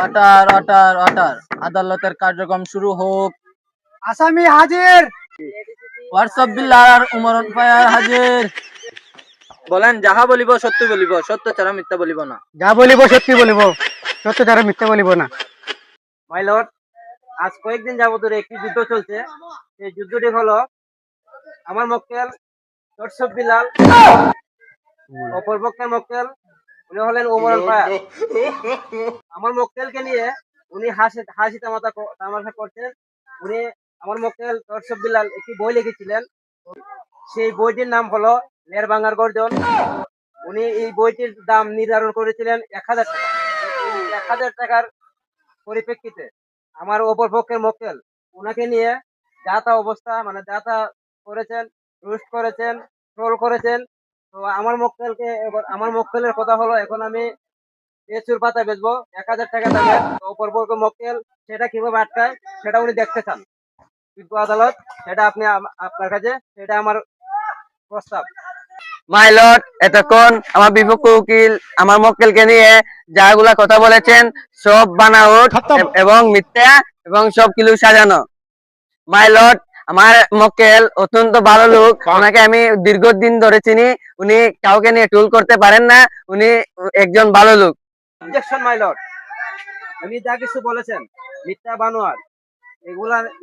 Order order order আদালতের কার্যক্রম শুরু হোক। আসামি হাজির। হোয়াটসঅ্যাপ বিল্লার উমরন ফায়ার হাজির। বলেন, যাহা বলিব সত্য বলিব, সত্য ছাড়া মিথ্যা বলিব না। যা বলিব সত্যি বলিব, সত্য ছাড়া মিথ্যা বলিব না। মাই লর্ড, আজ কয়েকদিন যাবত ধরে একটি যুদ্ধ চলছে। সেই যুদ্ধটি হলো আমার মক্কেল হোয়াটসঅ্যাপ বিল্লাল, অপর পক্ষের মক্কেল উনি হলেন উমরন ফায়ার। আমার মক্কেলকে নিয়ে উনি হাসি তামাশা করছেন। উনি আমার মক্কেল হোয়াটসঅ্যাপ বিল্লাল একটি বই লিখেছিলেন। সেই বইটির নাম হলো লের বাংলার গর্জন। উনি এই বইটির দাম নির্ধারণ করেছিলেন 1000 টাকা। এই 1000 টাকার পরিপ্রেক্ষিতে আমার অপর পক্ষের মক্কেল ওনাকে নিয়ে যা তা অবস্থা, মানে যা তা করেছেন, রোস্ট করেছেন, ট্রোল করেছেন। তো আমার মক্কেলের কথা হলো, এখন আমি পেঁচুর পাতা বেচবো 1000 টাকা দামে। তো অপর পক্ষের মক্কেল সেটা কিভাবে আটকায় সেটা উনি দেখতে চান। কিন্তু আদালত সেটা আপনার কাছে সেটা আমার প্রস্তাব। মাই লর্ড, এতক্ষণ আমার বিপক্ষ উকিল আমার মক্কেলকে নিয়ে যাগুলা কথা বলেছেন সব বানাউট এবং মিথ্যা এবং সব কিলু সাজানো। মাই লর্ড, আমার মক্কেল অত্যন্ত ভালো লোক, ওনাকে আমি দীর্ঘদিন ধরে চিনি। উনি কাউকে নিয়ে টুল করতে পারেন না, উনি একজন ভালো লোক। অবজেকশন মাই লর্ড, উনি যা কিছু বলেছেন মিথ্যা বানোয়ার,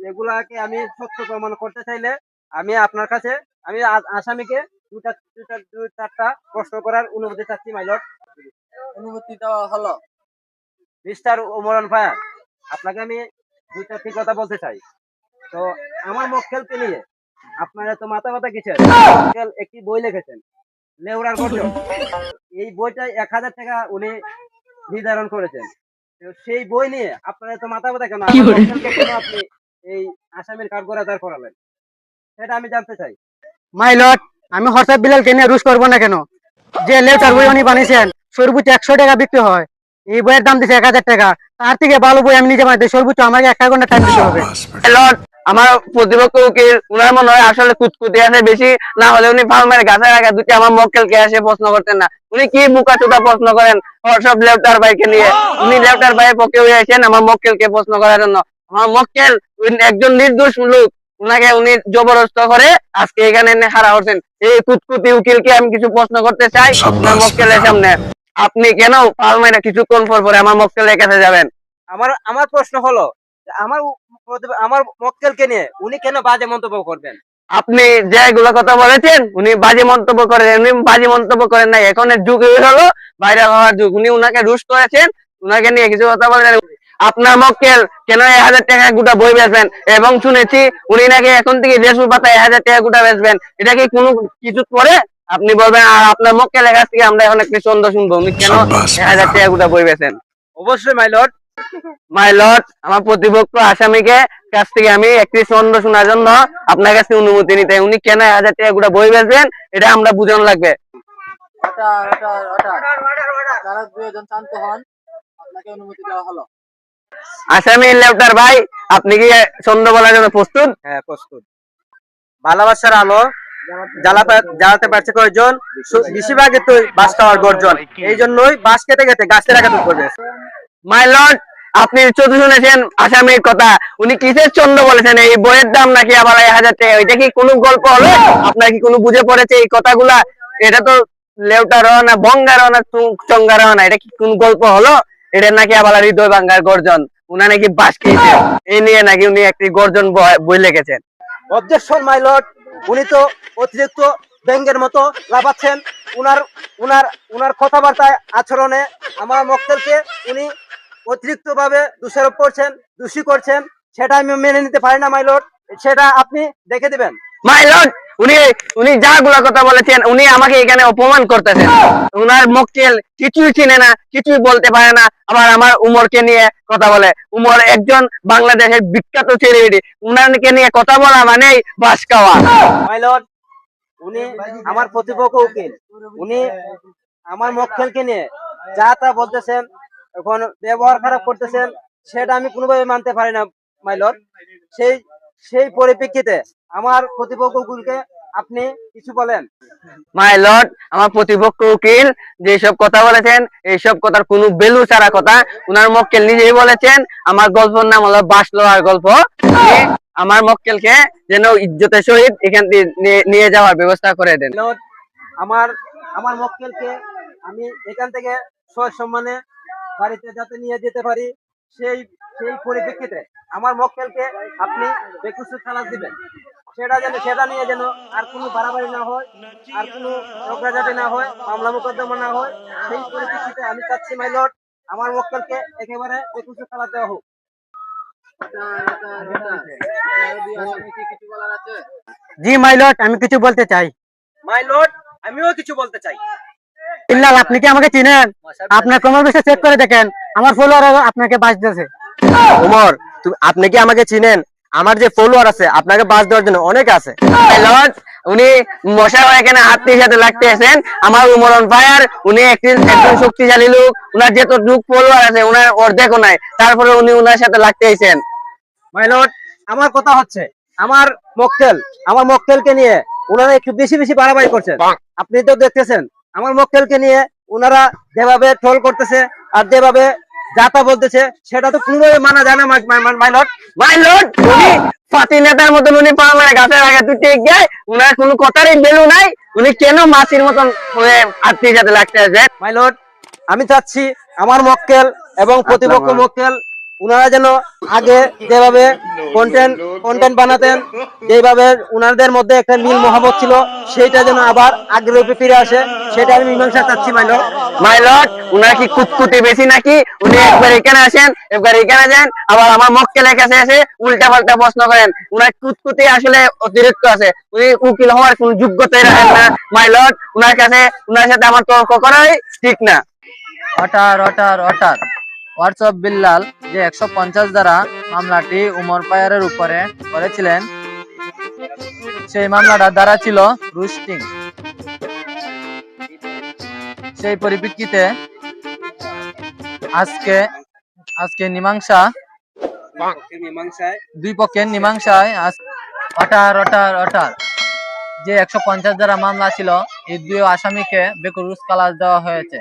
এগুলাকে আমি সত্য প্রমাণ করতে চাইলে আমি আপনার কাছে আমি আসামিকে দুই চারটা প্রশ্ন করার অনুমতি চাচ্ছি মাই লর্ড। অনুমতি দেওয়া হলো। মিস্টার ওমরান ফায়ার, আপনাকে আমি দুই চারটি কথা বলতে চাই। তো আমার মক্কেলকে নিয়ে আপনার এত মাথা ব্যথা কিসের? মক্কেল একটি বই লিখেছেন লেউড়ার গর্জন। এই বইটা 1000 টাকা উনি নির্ধারণ করেছেন। তো সেই বই নিয়ে আপনার এত মাথা ব্যথা কেন? আমার মক্কেলকে কেন আপনি এই আসামির কাঠগড়ায় দাঁড় করালেন সেটা আমি জানতে চাই। মাই লর্ড, আমি হোয়াটসঅ্যাপ বিলালকে নিয়ে রুশ করবো না কেন? যে লেটার বই উনি বানিয়েছেন সর্বোচ্চ 100 টাকা বিক্রি হয়, এই বইয়ের দাম দিচ্ছে 1000 টাকা। তার থেকে ভালো বই আমি নিজে বানাতে সর্বোচ্চ আমাকে 1 ঘন্টা টাইম দিতে হবে। লর্ড, আমার প্রতিপক্ষ উকিল উনার মনে হয় আসলে কুতকুতি আছে বেশি, না হলে উনি ফার্মের গাছে রাখা দুটি আমার মক্কেলকে এসে প্রশ্ন করতেন না। উনি কি বুকা চোদা প্রশ্ন করেন সব লেফটার ভাইকে নিয়ে? উনি লেফটার ভাইয়ের পক্ষে হয়েছেন আমার মক্কেলকে প্রশ্ন করার জন্য। আমার মক্কেল একজন নির্দোষ লোক, উনাকে উনি জবরদস্ত করে আজকে এখানে এনে হারা হচ্ছেন। এই কুতকুতি উকিলকে আমি কিছু প্রশ্ন করতে চাই আমার মক্কেলের সামনে। আপনি কেন ফার্মের কিছুক্ষণ পর পরে আমার মক্কেলের কাছে যাবেন? আমার প্রশ্ন হলো যে আমার মক্কেলকে নিয়ে উনি কেন বাজে মন্তব্য করবেন? আপনি যেগুলো কথা বলেছেন উনি বাজে মন্তব্য করেন, উনি বাজে মন্তব্য করেন না। এখনের যুগ হলো বাইরে হওয়ার যুগ। উনি উনাকে রুশ করেছেন, উনাকে নিয়ে কিছু কথা বলেন। আপনার মক্কেল কেন 1000 টাকা গোটা বই বেচবেন? এবং শুনেছি উনি নাকি এখন থেকে 150 পাতা 1000 টাকা গোটা বেচবেন। এটা কি কোনো কিছু পরে আপনি বলবেন? আর আপনার মক্কেলের কাছ থেকে আমরা এখন একটি ছন্দ শুনবো, উনি কেন 1000 টাকা গোটা বই বেচেন। অবশ্যই মাই লর্ড। মাই লর্ড, আমার প্রতিপক্ষ আসামিকে কাছ থেকে আমি একটি ছন্দ শোনার জন্য আপনার কাছে অনুমতি নিতে। উনি কেন 1000 টাকা গোটা বই বেচবেন এটা আমরা বুঝানো লাগবে। যারা দুইজন শান্ত হন, আপনাকে অনুমতি দেওয়া হলো। আসামি লেফটার ভাই, আপনি কি ছন্দ বলার জন্য প্রস্তুত? হ্যাঁ, প্রস্তুত। ভালোবাসার আলো জ্বালাতে পারছে কয়জন? বেশিরভাগই তুই বাস খাওয়ার গর্জন। এই জন্যই বাস কেটে কেটে গাছে রাখা তুই করবে। মাই লর্ড, আপনি চোদ্দ শুনেছেন আসামির কথা, উনি কিসের ছন্দ বলেছেন? এই বইয়ের দাম নাকি আবার 1000 টাকা? এটা কি কোনো গল্প হলো? আপনার কি কোনো বুঝে পড়েছে এই কথাগুলা? এটা তো লেউটা রওনা বঙ্গা রওনা চঙ্গা রওনা, এটা কি কোন গল্প হলো? এটা নাকি আবার হৃদয় ভাঙ্গার গর্জন। উনা নাকি বাস খেয়েছেন, এই নিয়ে নাকি উনি একটি গর্জন বই লিখেছেন। অবজেকশন মাই লর্ড, উনি তো অতিরিক্ত ব্যাঙ্গের মতো লাফাচ্ছেন। উনার উনার উনার কথাবার্তায় আচরণে আমার মক্কেলকে উনি অতিরিক্ত ভাবে দোষারোপ করছেন, দোষী করছেন। সেটা আমি মেনে নিতে পারি না মাই লর্ড, সেটা আপনি দেখে দিবেন। মাই লর্ড, উনি উনি যাগুলা কথা বলেছেন উনি আমাকে এখানে অপমান করতেছেন। উনার মক্কেল কিছুই চিনে না, কিছুই বলতে পারে না, আবার আমার উমরকে নিয়ে কথা বলে। উমর একজন বাংলাদেশের বিখ্যাত সেলিব্রিটি, উনাকে নিয়ে কথা বলা মানেই বাস খাওয়া। মাই লর্ড, উনি আমার প্রতিপক্ষ উকিল, উনি আমার মক্কেলকে নিয়ে যা তা বলতেছেন, এখন ব্যবহার খারাপ করতেছেন, সেটা আমি কোনোভাবে মানতে পারি না মাই লর্ড। সেই পরিপ্রেক্ষিতে আমার প্রতিপক্ষ উকিলকে আপনি কিছু বলেন। মাই লর্ড, আমার প্রতিপক্ষ উকিল যেসব কথা বলেছেন এইসব কথার কোনো ভ্যালু ছাড়া কথা। উনার মক্কেল নিজেই বলেছেন আমার গল্পের নাম হলো বাস লওয়ার গল্প। উনি আমার মক্কেলকে যেন ইজ্জতের সহিত এখান থেকে নিয়ে যাওয়ার ব্যবস্থা করে দেন। লর্ড, আমার আমার মক্কেলকে আমি এখান থেকে সসম্মানে বাড়িতে যাতে নিয়ে যেতে পারি, সেই সেই পরিপ্রেক্ষিতে আমার মক্কেলকে আপনি বেকসুর খালাস দিবেন। সেটা নিয়ে যেন আর কোনো বাড়াবাড়ি না হয়, আর কোনো ঝগড়াঝাটি না হয়, মামলা মোকদ্দমা না হয়। সেই পরিপ্রেক্ষিতে আমি চাচ্ছি মাই লর্ড, আমার মক্কেলকে একেবারে বেকসুর খালাস দেওয়া হোক। জি মাই লর্ড, আমি কিছু বলতে চাই। মাই লর্ড, আমিও কিছু বলতে চাই। বিল্লাল, আপনি কি আমাকে চিনেন? আপনার ক্রমের বিষয়ে চেক করে দেখেন, আমার ফলোয়ার আপনাকে বাঁচতেছে। ওমর, আপনি কি আমাকে চিনেন? আমার যে ফলোয়ার আছে আপনাকে বাস দেওয়ার জন্য অনেক আছে। মাই লর্ড, উনি মশা এখানে হাতির সাথে লাগতে আছেন। আমার উমরন ফায়ার, উনি একজন শক্তিশালী লোক। উনার যতটুকু ফলোয়ার আছে উনার অর্ধেকও নাই, তারপরে উনি উনার সাথে লাগতে আছেন। মাই লর্ড, আমার কথা হচ্ছে আমার মক্কেলকে নিয়ে ওনারা একটু বেশি বেশি বাড়াবাড়ি করছেন। আপনি তো দেখতেছেন আমার মক্কেলকে নিয়ে ওনারা যেভাবে ট্রোল করতেছে আর যেভাবে যাতা বলতেছে, সেটা তো কোনোভাবে মানা যায় না মাই লর্ড। মাই লর্ড, উনি ফাতি নেতার মতন উনি পা মেরে গাছের আগে দুটি গায়, উনার কোনো কথারই ভ্যালু নাই। উনি কেন মাছির মতন আত্মীয় সাথে লাগতে আছেন? মাই লর্ড, আমি চাচ্ছি আমার মক্কেল এবং প্রতিপক্ষ মক্কেল উনারা যেন আগে যেভাবে কন্টেন্ট বানাতেন, যেভাবে উনাদের মধ্যে একটা মিল মহব্বত ছিল, সেইটা যেন আবার আগের রূপে ফিরে আসে, সেটা আমি মীমাংসা চাচ্ছি মাই লর্ড। মাই লর্ড, উনার কি কুতকুতি বেশি নাকি? উনি একবার এখানে আসেন, একবার এখানে যান, আবার আমার মক্কেলের কাছে এসে উল্টা পাল্টা প্রশ্ন করেন। উনার কুতকুতি আসলে অতিরিক্ত আছে। উনি উকিল হওয়ার কোন যোগ্যতাই রাখেন না। মাই লর্ড, উনার সাথে আমার তর্ক করাই ঠিক না। অর্ডার হোয়াটসঅ্যাপ বিল্লাল যে 150 দ্বারা মামলাটি উমর ফায়ারের উপরে করেছিলেন, সেই মামলাটার দ্বারা ছিল রুস্টিং। সেই পরিপ্রেক্ষিতে আজকে মীমাংসা, দুই পক্ষের মীমাংসায় অর্ডার যে 150 দ্বারা মামলা ছিল, এই দুই আসামিকে বেকসুর খালাস দেওয়া হয়েছে।